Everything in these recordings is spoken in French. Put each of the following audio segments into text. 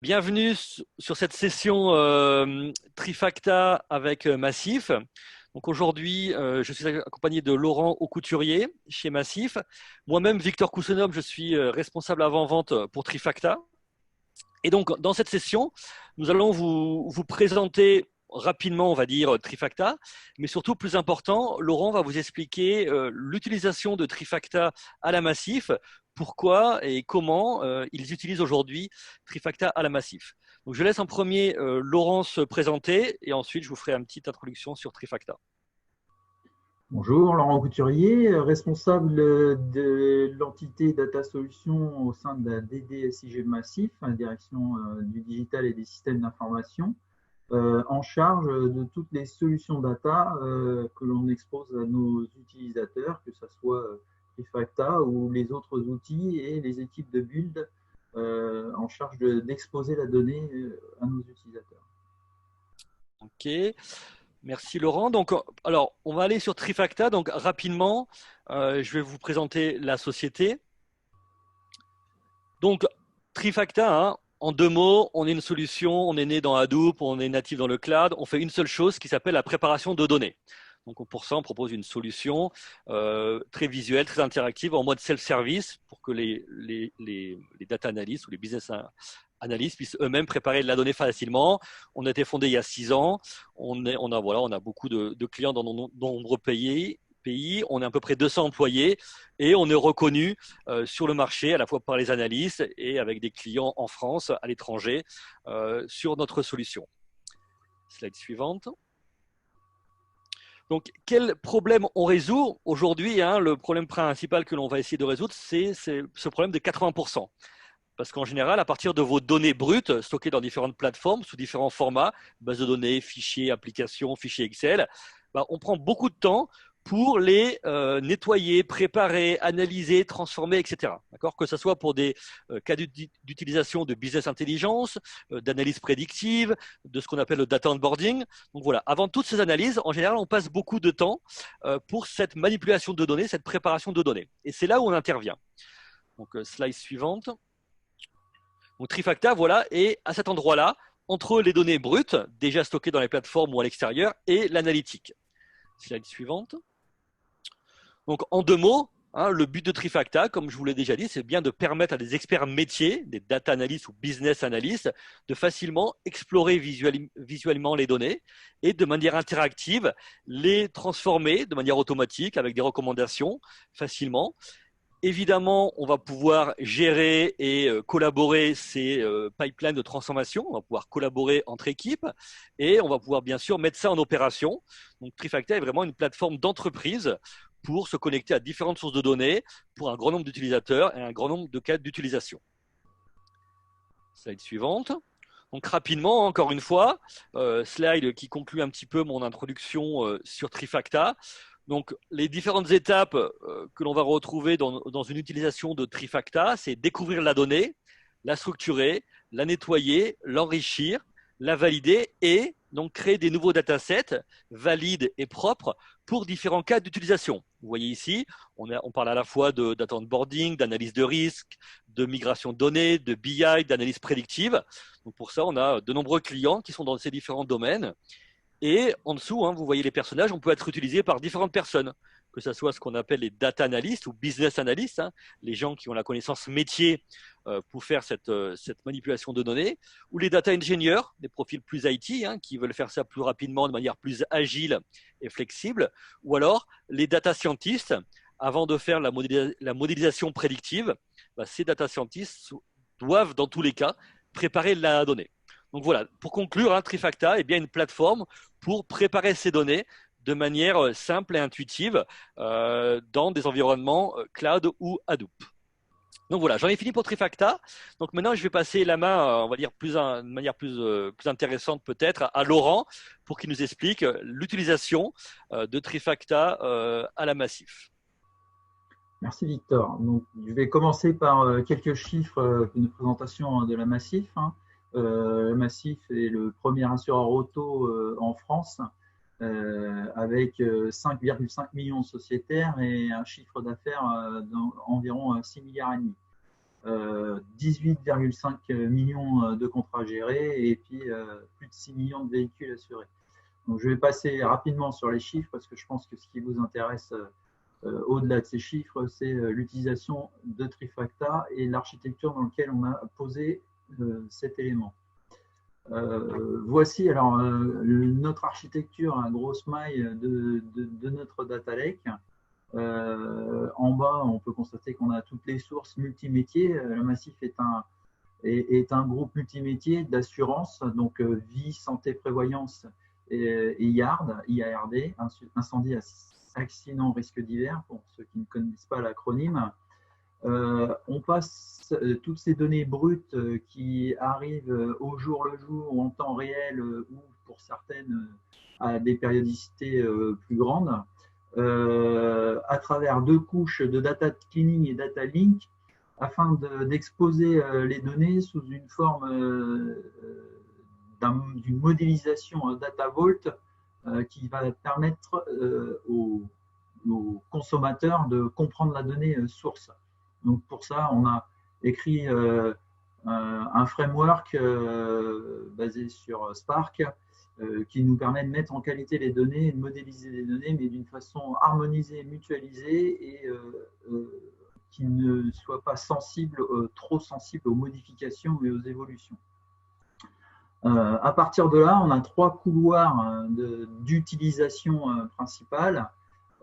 Bienvenue sur cette session Trifacta avec Massif. Donc aujourd'hui, je suis accompagné de Laurent Aucouturier chez Massif. Moi-même, Victor Koussenov, je suis responsable avant-vente pour Trifacta. Et donc, dans cette session, nous allons vous présenter rapidement, on va dire, Trifacta, mais surtout, plus important, Laurent va vous expliquer l'utilisation de Trifacta à la Massif, pourquoi et comment ils utilisent aujourd'hui Trifacta à la Massif. Donc, je laisse en premier Laurent se présenter et ensuite, je vous ferai une petite introduction sur Trifacta. Bonjour, Laurent Couturier, responsable de l'entité Data Solutions au sein de la DDSIG Massif, la direction du digital et des systèmes d'information, en charge de toutes les solutions data que l'on expose à nos utilisateurs, que ce soit Trifacta ou les autres outils et les équipes de build en charge d'exposer la donnée à nos utilisateurs. Ok. Merci Laurent. Donc, alors, on va aller sur Trifacta. Donc, rapidement, je vais vous présenter la société. Donc, Trifacta, hein, en deux mots, on est une solution, on est né dans Hadoop, on est natif dans le cloud, on fait une seule chose qui s'appelle la préparation de données. Donc, pour ça, on propose une solution très visuelle, très interactive, en mode self-service pour que les data analysts ou les business analystes puissent eux-mêmes préparer de la donnée facilement. On a été fondé il y a 6 ans. On a beaucoup de clients dans de nombreux pays. On est à peu près 200 employés et on est reconnu sur le marché à la fois par les analystes et avec des clients en France, à l'étranger, sur notre solution. Slide suivante. Donc, quel problème on résout aujourd'hui, hein? Le problème principal que l'on va essayer de résoudre, c'est ce problème de 80%. Parce qu'en général, à partir de vos données brutes, stockées dans différentes plateformes, sous différents formats, bases de données, fichiers, applications, fichiers Excel, on prend beaucoup de temps pour les nettoyer, préparer, analyser, transformer, etc. D'accord ? Que ce soit pour des cas d'utilisation de business intelligence, d'analyse prédictive, de ce qu'on appelle le data onboarding. Donc voilà, avant toutes ces analyses, en général, on passe beaucoup de temps pour cette manipulation de données, cette préparation de données. Et c'est là où on intervient. Donc, slide suivante. Donc Trifacta, voilà, est à cet endroit-là, entre les données brutes, déjà stockées dans les plateformes ou à l'extérieur, et l'analytique. Slide suivante. Donc en deux mots, hein, le but de Trifacta, comme je vous l'ai déjà dit, c'est bien de permettre à des experts métiers, des data analysts ou business analysts, de facilement explorer visuellement les données et de manière interactive, les transformer de manière automatique avec des recommandations facilement. Évidemment, on va pouvoir gérer et collaborer ces pipelines de transformation. On va pouvoir collaborer entre équipes et on va pouvoir bien sûr mettre ça en opération. Donc, Trifacta est vraiment une plateforme d'entreprise pour se connecter à différentes sources de données pour un grand nombre d'utilisateurs et un grand nombre de cas d'utilisation. Slide suivante. Donc rapidement, encore une fois, slide qui conclut un petit peu mon introduction sur Trifacta. Donc, les différentes étapes que l'on va retrouver dans une utilisation de Trifacta, c'est découvrir la donnée, la structurer, la nettoyer, l'enrichir, la valider et donc créer des nouveaux datasets valides et propres pour différents cas d'utilisation. Vous voyez ici, on parle à la fois de data onboarding, d'analyse de risque, de migration de données, de BI, d'analyse prédictive. Donc pour ça, on a de nombreux clients qui sont dans ces différents domaines. Et en dessous, hein, vous voyez les personnages, on peut être utilisé par différentes personnes, que ce soit ce qu'on appelle les data analysts ou business analysts, hein, les gens qui ont la connaissance métier pour faire cette manipulation de données, ou les data engineers, des profils plus IT, hein, qui veulent faire ça plus rapidement, de manière plus agile et flexible, ou alors les data scientists, avant de faire la modélisation prédictive, ces data scientists doivent, dans tous les cas, préparer la donnée. Donc voilà, pour conclure, hein, Trifacta est bien une plateforme pour préparer ces données de manière simple et intuitive dans des environnements cloud ou Hadoop. Donc voilà, j'en ai fini pour Trifacta. Donc maintenant, je vais passer la main, on va dire de manière plus intéressante peut-être, à Laurent pour qu'il nous explique l'utilisation de Trifacta à la Massif. Merci Victor. Donc, je vais commencer par quelques chiffres, une présentation de la Massif. La Massif est le premier assureur auto en France avec 5,5 millions de sociétaires et un chiffre d'affaires d'environ 6 milliards et demi. 18,5 millions de contrats gérés et puis plus de 6 millions de véhicules assurés. Donc, je vais passer rapidement sur les chiffres parce que je pense que ce qui vous intéresse au-delà de ces chiffres, c'est l'utilisation de Trifacta et l'architecture dans laquelle on a posé cet élément. Voici alors notre architecture à grosse maille de notre data lake. En bas, on peut constater qu'on a toutes les sources multimétiers. Le massif est un groupe multimétier d'assurance, donc vie, santé, prévoyance et IARD, incendie, accident, risque divers, pour ceux qui ne connaissent pas l'acronyme. On passe toutes ces données brutes qui arrivent au jour le jour ou en temps réel ou pour certaines à des périodicités plus grandes à travers deux couches de data cleaning et data link afin d'exposer les données sous une forme d'une modélisation data vault qui va permettre aux consommateurs de comprendre la donnée source. Donc pour ça, on a écrit un framework basé sur Spark qui nous permet de mettre en qualité les données et de modéliser les données, mais d'une façon harmonisée, mutualisée et qui ne soit pas trop sensible aux modifications et aux évolutions. À partir de là, on a trois couloirs d'utilisation principale.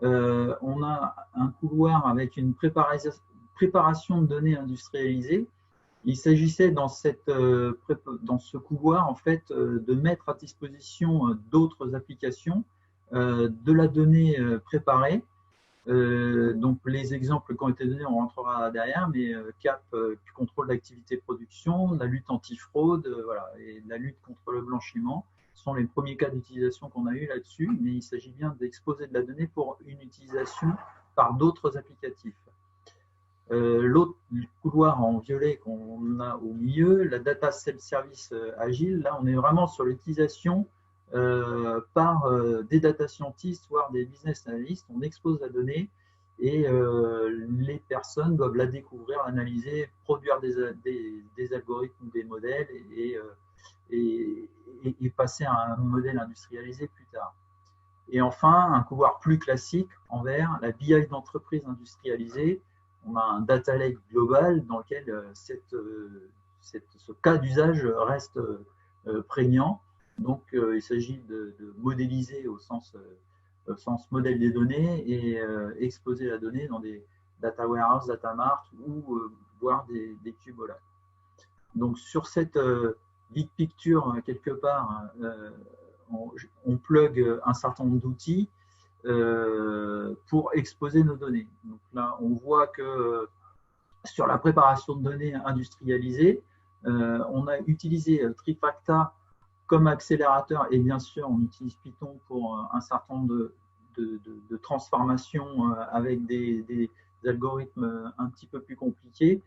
On a un couloir avec une préparation de données industrialisées. Il s'agissait dans ce couloir en fait, de mettre à disposition d'autres applications de la donnée préparée. Donc les exemples qui ont été donnés, on rentrera derrière, mais CAP, contrôle d'activité production, la lutte antifraude, voilà, et la lutte contre le blanchiment sont les premiers cas d'utilisation qu'on a eu là-dessus, mais il s'agit bien d'exposer de la donnée pour une utilisation par d'autres applicatifs. L'autre couloir en violet qu'on a au milieu, la data self-service agile, là on est vraiment sur l'utilisation par des data scientists, voire des business analysts. On expose la donnée et les personnes doivent la découvrir, l'analyser, produire des algorithmes, des modèles et passer à un modèle industrialisé plus tard. Et enfin, un couloir plus classique en vert, la BI d'entreprise industrialisée. On a un data lake global dans lequel ce cas d'usage reste prégnant. Donc, il s'agit de modéliser au sens modèle des données et exposer la donnée dans des data warehouse, data mart ou voire des cubes OLAP. Donc, sur cette big picture, quelque part, on plug un certain nombre d'outils pour exposer nos données. Donc là, on voit que sur la préparation de données industrialisées, on a utilisé Trifacta comme accélérateur et bien sûr, on utilise Python pour un certain nombre de transformations avec des algorithmes un petit peu plus compliqués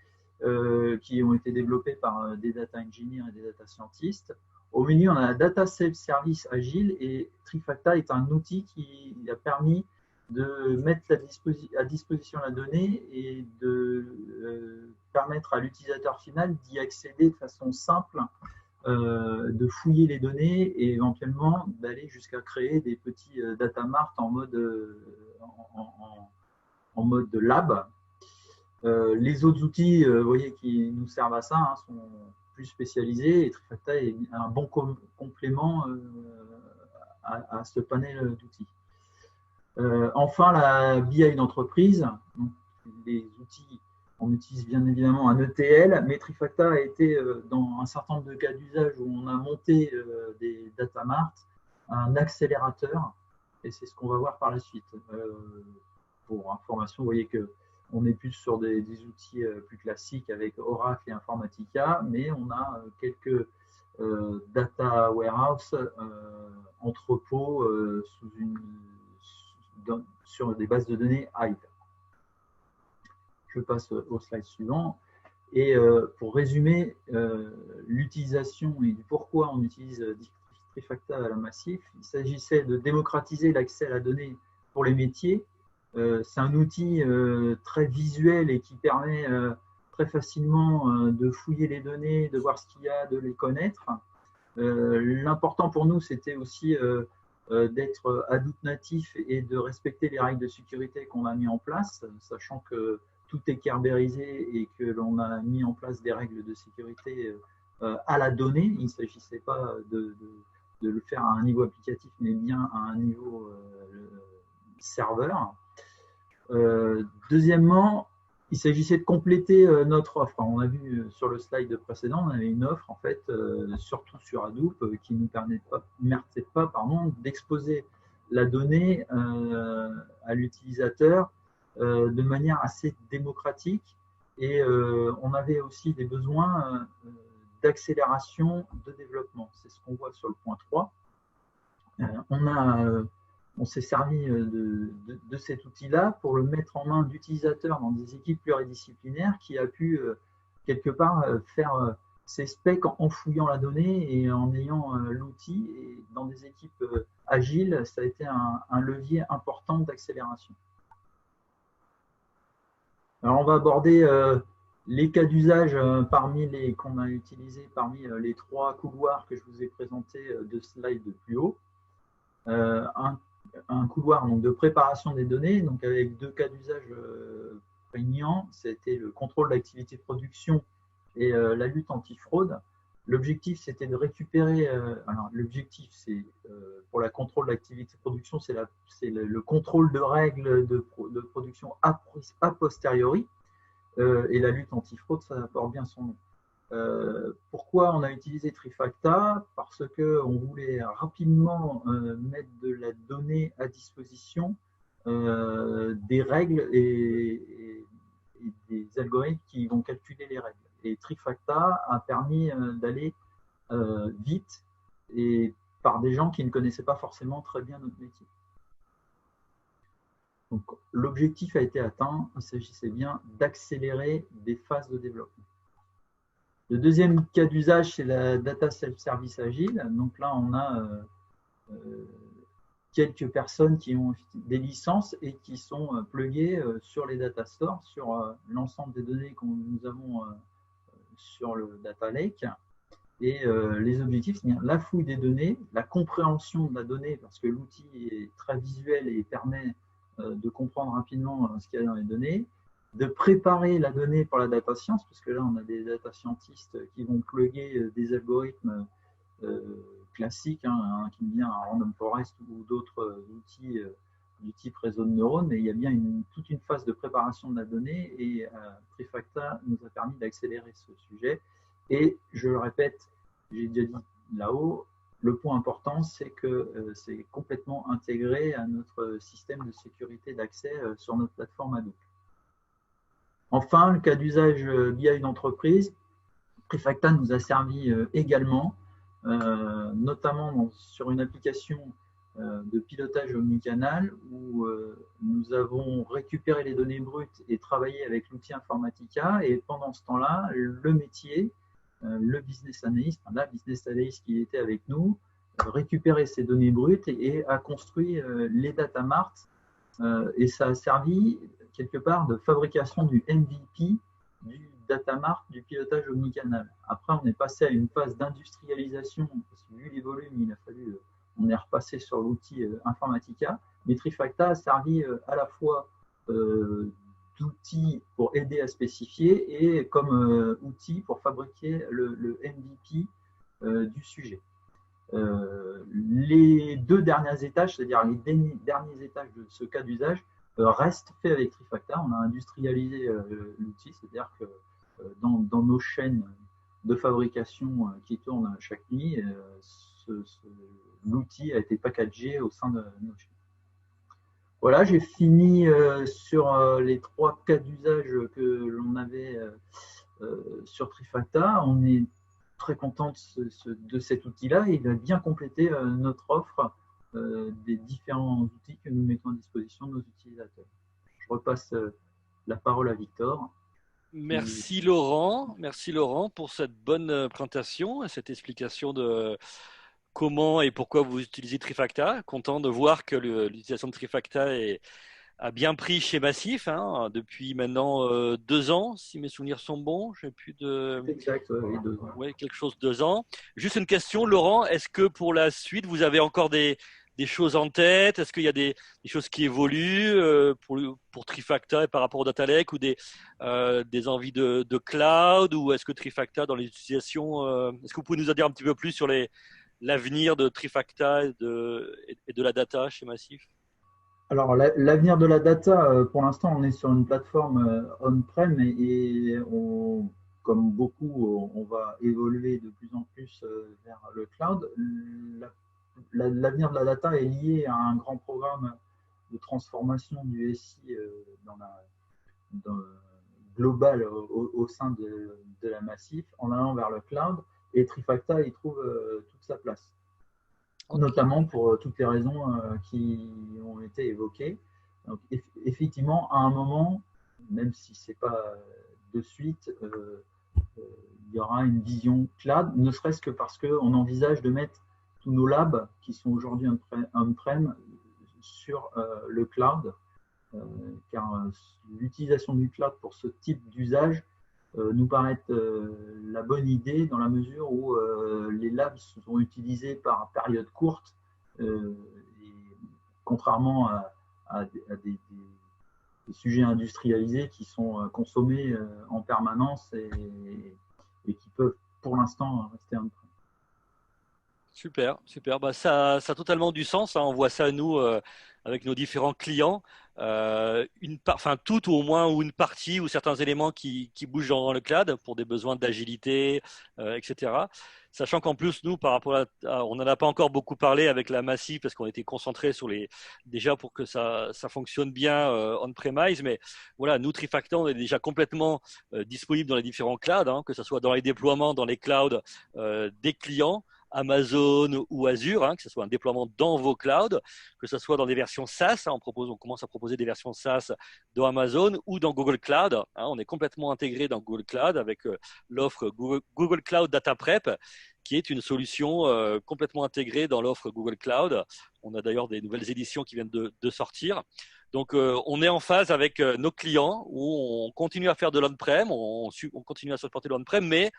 qui ont été développés par des data engineers et des data scientists. Au milieu, on a la data self-service agile et Trifacta est un outil qui a permis de mettre à disposition la donnée et de permettre à l'utilisateur final d'y accéder de façon simple, de fouiller les données et éventuellement d'aller jusqu'à créer des petits data mart en mode lab. Les autres outils, vous voyez, qui nous servent à ça sont plus spécialisés et Trifacta est un bon complément à ce panel d'outils. Enfin, la BI d'entreprise. Les outils, on utilise bien évidemment un ETL, mais Trifacta a été dans un certain nombre de cas d'usage où on a monté des data mart, un accélérateur, et c'est ce qu'on va voir par la suite. Pour information, vous voyez que on est plus sur des outils plus classiques avec Oracle et Informatica, mais on a quelques data warehouse, entrepôts sur des bases de données Hive. Je passe au slide suivant. Et pour résumer l'utilisation et pourquoi on utilise Trifacta à la Massif, il s'agissait de démocratiser l'accès à la donnée pour les métiers. C'est un outil très visuel et qui permet très facilement de fouiller les données, de voir ce qu'il y a, de les connaître. L'important pour nous, c'était aussi d'être Hadoop natif et de respecter les règles de sécurité qu'on a mis en place, sachant que tout est kerberisé et que l'on a mis en place des règles de sécurité à la donnée. Il ne s'agissait pas de le faire à un niveau applicatif, mais bien à un niveau serveur. Deuxièmement, il s'agissait de compléter notre offre. On a vu sur le slide précédent, on avait une offre en fait, surtout sur Hadoop, qui nous permettait pas d'exposer la donnée à l'utilisateur de manière assez démocratique. Et on avait aussi des besoins d'accélération de développement. C'est ce qu'on voit sur le point 3. On s'est servi de cet outil-là pour le mettre en main d'utilisateurs dans des équipes pluridisciplinaires qui a pu quelque part faire ses specs en fouillant la donnée et en ayant l'outil. Et dans des équipes agiles, ça a été un levier important d'accélération. Alors on va aborder les cas d'usage qu'on a utilisés parmi les 3 couloirs que je vous ai présentés de slide plus haut. Un couloir donc, de préparation des données, donc avec 2 cas d'usage prégnants, c'était le contrôle d'activité de production et la lutte antifraude. L'objectif, c'était de récupérer, alors l'objectif, c'est pour la contrôle d'activité de production, c'est le contrôle de règles de production a posteriori, et la lutte antifraude, ça porte bien son nom. Pourquoi on a utilisé Trifacta? Parce qu'on voulait rapidement mettre de la donnée à disposition, des règles et des algorithmes qui vont calculer les règles. Et Trifacta a permis d'aller vite et par des gens qui ne connaissaient pas forcément très bien notre métier. Donc, l'objectif a été atteint, il s'agissait bien d'accélérer des phases de développement. Le deuxième cas d'usage, c'est la data self-service agile. Donc là, on a quelques personnes qui ont des licences et qui sont pluguées sur les data stores, sur l'ensemble des données que nous avons sur le data lake. Et les objectifs, c'est bien la fouille des données, la compréhension de la donnée, parce que l'outil est très visuel et permet de comprendre rapidement ce qu'il y a dans les données, de préparer la donnée pour la data science, parce que là, on a des data scientists qui vont plugger des algorithmes classiques, qui viennent à Random Forest ou d'autres outils du type réseau de neurones, mais il y a bien toute une phase de préparation de la donnée et Trifacta nous a permis d'accélérer ce sujet. Et je le répète, j'ai déjà dit là-haut, le point important, c'est que c'est complètement intégré à notre système de sécurité d'accès sur notre plateforme Hadoop. Enfin, le cas d'usage BI d'entreprise, Trifacta nous a servi également, notamment sur une application de pilotage omnicanal où nous avons récupéré les données brutes et travaillé avec l'outil Informatica. Et pendant ce temps-là, le métier, le business analyst, la business analyst qui était avec nous, récupérait ces données brutes et a construit les data marts. Et ça a servi quelque part de fabrication du MVP, du data mart, du pilotage omnicanal. Après, on est passé à une phase d'industrialisation, parce que vu les volumes, il a fallu, on est repassé sur l'outil Informatica. Mais Trifacta a servi à la fois d'outil pour aider à spécifier et comme outil pour fabriquer le MVP du sujet. Les 2 derniers étages, c'est-à-dire les derniers étages de ce cas d'usage, restent faits avec Trifacta. On a industrialisé l'outil, c'est-à-dire que dans nos chaînes de fabrication qui tournent chaque nuit, l'outil a été packagé au sein de nos chaînes. Voilà, j'ai fini sur les 3 cas d'usage que l'on avait sur Trifacta. On est très content de cet outil-là et il va bien compléter notre offre des différents outils que nous mettons à disposition de nos utilisateurs. Je repasse la parole à Victor. Merci Laurent pour cette bonne présentation et cette explication de comment et pourquoi vous utilisez Trifacta. Content de voir que l'utilisation de Trifacta est a bien pris chez Massif, hein, depuis maintenant 2 ans, si mes souvenirs sont bons. J'ai plus de... Exact, oui, 2 ans. Ouais, quelque chose 2 ans. Juste une question, Laurent, est-ce que pour la suite, vous avez encore des choses en tête? Est-ce qu'il y a des choses qui évoluent pour Trifacta et par rapport au Data Lake, ou des envies de cloud, ou est-ce que Trifacta dans les utilisations, est-ce que vous pouvez nous en dire un petit peu plus sur l'avenir de Trifacta et de la data chez Massif? Alors, l'avenir de la data, pour l'instant, on est sur une plateforme on-prem et comme beaucoup, on va évoluer de plus en plus vers le cloud. L'avenir de la data est lié à un grand programme de transformation du SI dans global au sein de la Massif en allant vers le cloud, et Trifacta y trouve toute sa place. Notamment pour toutes les raisons qui ont été évoquées. Donc, effectivement, à un moment, même si ce n'est pas de suite, il y aura une vision cloud, ne serait-ce que parce qu'on envisage de mettre tous nos labs qui sont aujourd'hui on-prem sur le cloud, car l'utilisation du cloud pour ce type d'usage nous paraît la bonne idée, dans la mesure où les labs sont utilisés par période courte, et contrairement à des sujets industrialisés qui sont consommés en permanence et qui peuvent pour l'instant rester un. Super, super. Bah, ça a totalement du sens, hein. On voit ça, nous, avec nos différents clients. Enfin, tout ou au moins ou une partie ou certains éléments qui bougent dans le cloud pour des besoins d'agilité, etc. Sachant qu'en plus, nous, par rapport on n'en a pas encore beaucoup parlé avec la Massif parce qu'on était concentré sur déjà pour que ça fonctionne bien on-premise. Mais voilà, nous, Trifacta, on est déjà complètement disponible dans les différents clouds, hein, que ce soit dans les déploiements, dans les clouds des clients, Amazon ou Azure, hein, que ce soit un déploiement dans vos clouds, que ce soit dans des versions SaaS, hein, on commence à proposer des versions SaaS dans Amazon ou dans Google Cloud, hein, on est complètement intégré dans Google Cloud avec l'offre Google Cloud Data Prep, qui est une solution complètement intégrée dans l'offre Google Cloud. On a d'ailleurs des nouvelles éditions qui viennent de sortir. Donc, on est en phase avec nos clients où on continue à faire de l'on-prem, on continue à supporter l'on-prem, mais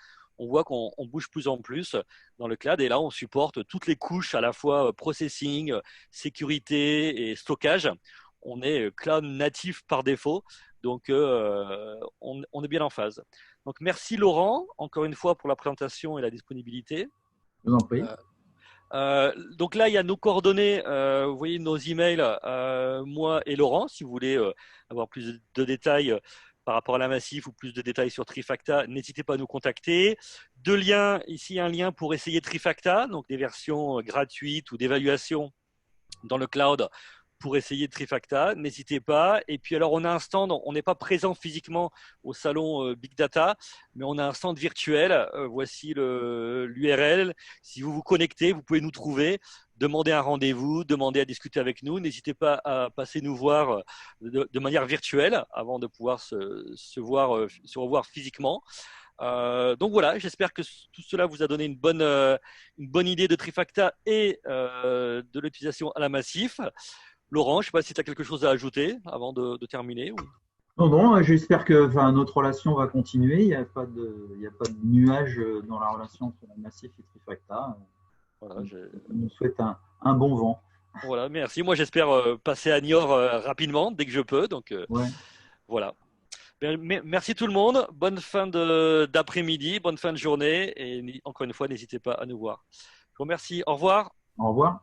on voit qu'on bouge plus en plus dans le cloud. Et là, on supporte toutes les couches, à la fois processing, sécurité et stockage. On est cloud natif par défaut. Donc, on est bien en phase. Donc, merci Laurent, encore une fois, pour la présentation et la disponibilité. Je vous en prie. Donc là, il y a nos coordonnées, vous voyez nos emails, moi et Laurent, si vous voulez avoir plus de détails par rapport à la Massif ou plus de détails sur Trifacta, n'hésitez pas à nous contacter. Deux liens, ici un lien pour essayer Trifacta, donc des versions gratuites ou d'évaluation dans le cloud pour essayer Trifacta, n'hésitez pas. Et puis alors, on a un stand, on n'est pas présent physiquement au salon Big Data, mais on a un stand virtuel. Voici l'URL. Si vous vous connectez, vous pouvez nous trouver, demander un rendez-vous, demander à discuter avec nous. N'hésitez pas à passer nous voir de manière virtuelle avant de pouvoir se revoir physiquement. Donc voilà, j'espère que tout cela vous a donné une bonne idée de Trifacta et de l'utilisation à la Massif. Laurent, je ne sais pas si tu as quelque chose à ajouter avant de terminer. Non, j'espère que notre relation va continuer. Il n'y a pas de nuage dans la relation entre la Massif et Trifacta. Voilà, je nous souhaite un bon vent. Voilà, merci. Moi, j'espère passer à Niort rapidement, dès que je peux. Donc, ouais. Voilà. Merci tout le monde. Bonne fin d'après-midi, bonne fin de journée. Et encore une fois, n'hésitez pas à nous voir. Je vous remercie. Au revoir. Au revoir.